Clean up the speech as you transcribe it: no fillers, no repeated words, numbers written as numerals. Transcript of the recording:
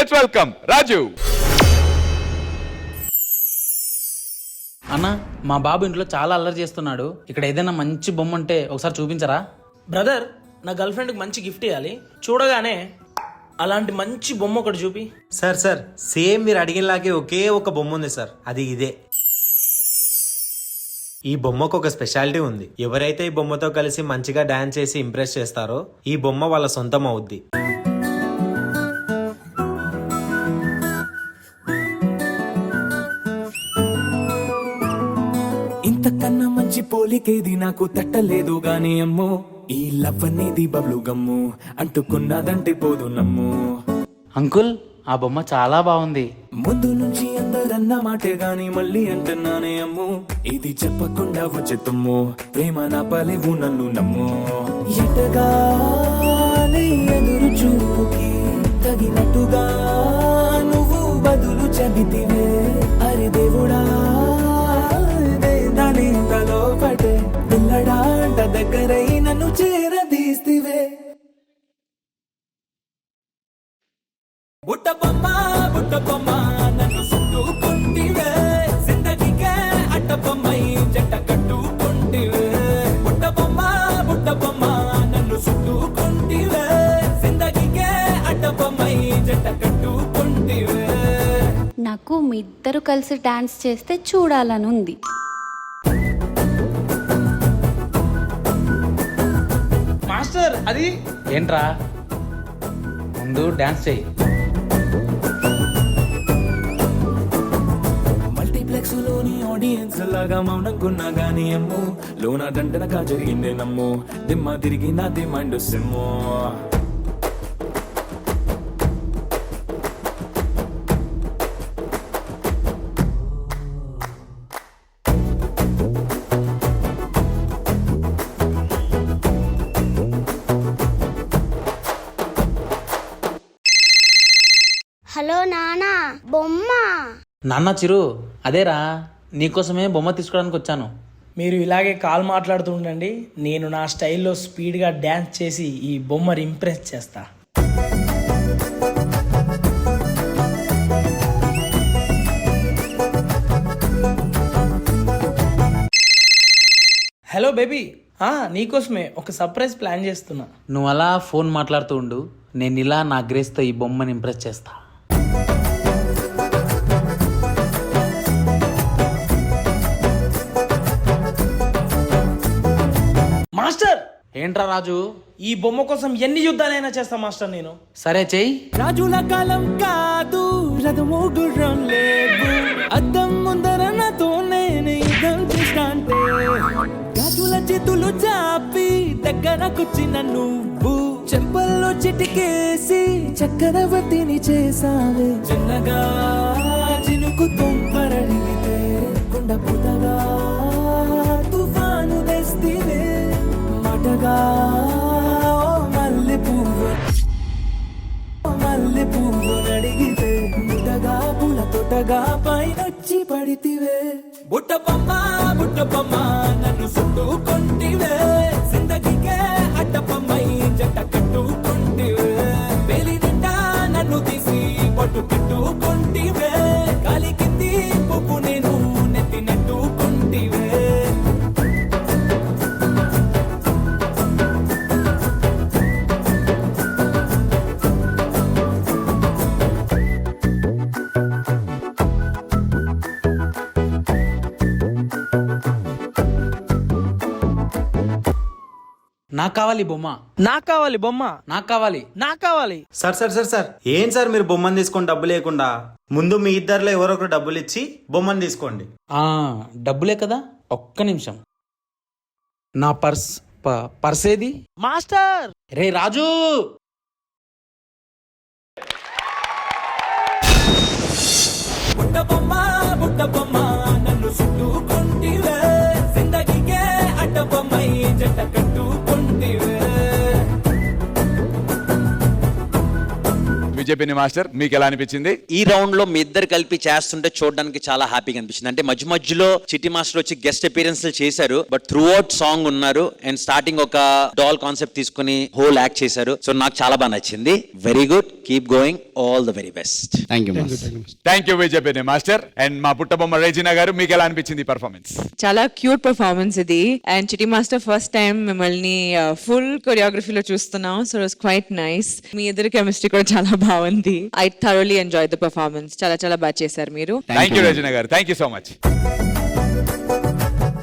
Let's welcome రాజు. అన్న, మా బాబు ఇంట్లో చాలా అల్లరి చేస్తున్నాడు. ఇక్కడ ఏదైనా మంచి బొమ్మ ఉంటే ఒకసారి చూపించరా? బ్రదర్, నా గర్ల్ ఫ్రెండ్కి మంచి గిఫ్ట్ ఇవ్వాలి. చూడగానే అలాంటి మంచి బొమ్మ ఒకటి చూపి. సార్ సేమ్ మీరు అడిగినలాగే ఒకే ఒక బొమ్మ ఉంది సార్, అది ఇదే. ఈ బొమ్మకు ఒక స్పెషాలిటీ ఉంది. ఎవరైతే ఈ బొమ్మతో కలిసి మంచిగా డాన్స్ చేసి ఇంప్రెస్ చేస్తారో ఈ బొమ్మ వాళ్ళ సొంతం అవుద్ది. ఇంతకన్నా మంచి పోలికేది నాకు తట్టలేదు గాని అమ్మో, ఈ లవ్ అనేది బబ్లు గమ్ము అంటుకున్నదంటే పోదు నమ్ము. అంకుల్, ఆ బొమ్మ చాలా బాగుంది. ముందు నుంచి అందరన్న మాటే గాని మళ్ళీ అంటున్నానే అమ్ము, ఇది చెప్పకుండా వచ్చే తుమ్ము, ప్రేమ నా పలేవు నన్ను నమ్ము. ఎటగానే ఎదురు చూపుకి తగినట్టుగా నువ్వు బదులు చెబితివే. అరే దేవుడా, దానింతలో పడే పిల్లడాంట దగ్గరై నన్ను చేరదీస్తివే. బుట్ట బొమ్మ నన్ను చుట్టుకుంటివే, జిందగీకే అట్ట బొమ్మై జంట కట్టుకుంటివే. బుట్ట బొమ్మ నన్ను చుట్టుకుంటివే, జిందగీకే అట్ట బొమ్మై జంట కట్టుకుంటివే. నాకు మీ ఇద్దరు కలిసి డాన్స్ చేస్తే చూడాలని ఉంది. మాస్టర్, అది ఏంట్రా? ముందు డాన్స్ చెయ్యి. మల్టీప్లెక్స్ లోని ఆడియన్స్ లాగా మౌనంకున్నా గానీ అమ్ము, లోన దండనగా జరిగిందే నమ్ము, దిమ్మ తిరిగి నా దిమ్మండు సిమ్ము. హలో నానా, బొమ్మ. నాన్న చిరు, అదేరా, నీకోసమే బొమ్మ తీసుకోవడానికి వచ్చాను. మీరు ఇలాగే కాల్ మాట్లాడుతూ ఉండండి. నేను నా స్టైల్లో స్పీడ్గా డ్యాన్స్ చేసి ఈ బొమ్మని ఇంప్రెస్ చేస్తా. హలో బేబీ, నీకోసమే ఒక సర్ప్రైజ్ ప్లాన్ చేస్తున్నా. నువ్వు అలా ఫోన్ మాట్లాడుతూ ఉండు, నేను ఇలా నా గ్రేస్తో ఈ బొమ్మని ఇంప్రెస్ చేస్తా. మాస్టర్, ఏంట్రా రాజు? ఈ బొమ్మ కోసం ఎన్ని యుద్ధాలైనా చేస్తా మాస్టర్ నేను. సరే చెయ్యి. రాజుల కాలం కాదు, రథము గుర్రం లేవు, అద్దం ముందర నాతో నేను యుద్ధం చేస్తాంటే, రాజుల చేతులు చాపి దగ్గరకొచ్చిన నువ్వు, చెంపల్లో చిటికేసి చక్రవర్తిని చేసావే. చిన్నగా చినుకు తుంపరడిగితే కొండ పుతగా తుఫాను తెస్తివే. మాటగా మల్లె పువ్వు నడిగితే ముద్దగా పూల తోటగా పైనొచ్చి పడితివే. బుట్ట బొమ్మ నన్ను చుట్టుకుంటివే, జిందగీకే అడ్డ బొమ్మై జంట కట్టుకుంటివే. వేలి నిండా నన్ను తీసి పట్టు కట్టుకుంటివే, గాలి కింది పువ్వు నేను నెత్తి నెట్టుకుంటివే. నాకు కావాలి బొమ్మ. నాకు కావాలి బొమ్మ. నాకు కావాలి. నాకు కావాలి. సార్ ఏం సార్ మీరు బొమ్మను తీసుకొని డబ్బు లేకుండా? ముందు మీ ఇద్దరిలో ఎవరొకరు డబ్బులు ఇచ్చి బొమ్మను తీసుకోండి. డబ్బులే కదా, ఒక్క నిమిషం. నా పర్స్ ఏది? మాస్టర్, రే రాజు, బుట్ట బొమ్మ నన్ను చుట్టుకుంటివే, జిందగీకే అడ్డ బొమ్మై జంట కట్టుకుంటివే. విజయపిన్ని మాస్టర్ మీకు ఎలా అనిపించింది? ఈ రౌండ్ లో మీ ఇద్దరు కలిపి చేస్తుంటే చూడడానికి చాలా హ్యాపీగా అనిపించింది. అంటే మధ్య మధ్యలో చిట్టి మాస్టర్ వచ్చి గెస్ట్ అపీరెన్స్ చేశారు, బట్ త్రూ అవుట్ సాంగ్ ఉన్నారు అండ్ స్టార్టింగ్ ఒక డాల్ కాన్సెప్ట్ తీసుకుని హోల్ యాక్ట్ చేశారు. సో నాకు చాలా బాగా నచ్చింది. Very good, keep going, all the very best. Thank you Vijayapinni master. And మా పుట్టబొమ్మ రెజినా గారు మీకు ఎలా అనిపించింది పర్ఫార్మెన్స్? చాలా క్యూట్ పర్ఫార్మెన్స్ ఇది. And Chiti master first time మిమ్మల్ని ఫుల్ కొరియోగ్రఫీలో చూస్తున్నాం. So it's quite nice. మీ ఇద్దరు కెమిస్ట్రీ కూడా చాలా బాగుంది. I thoroughly enjoy the performance. చాలా చాలా బాగా చేశారు మీరు. థ్యాంక్ యూ రెజినా గారు, థ్యాంక్ యూ సో మచ్.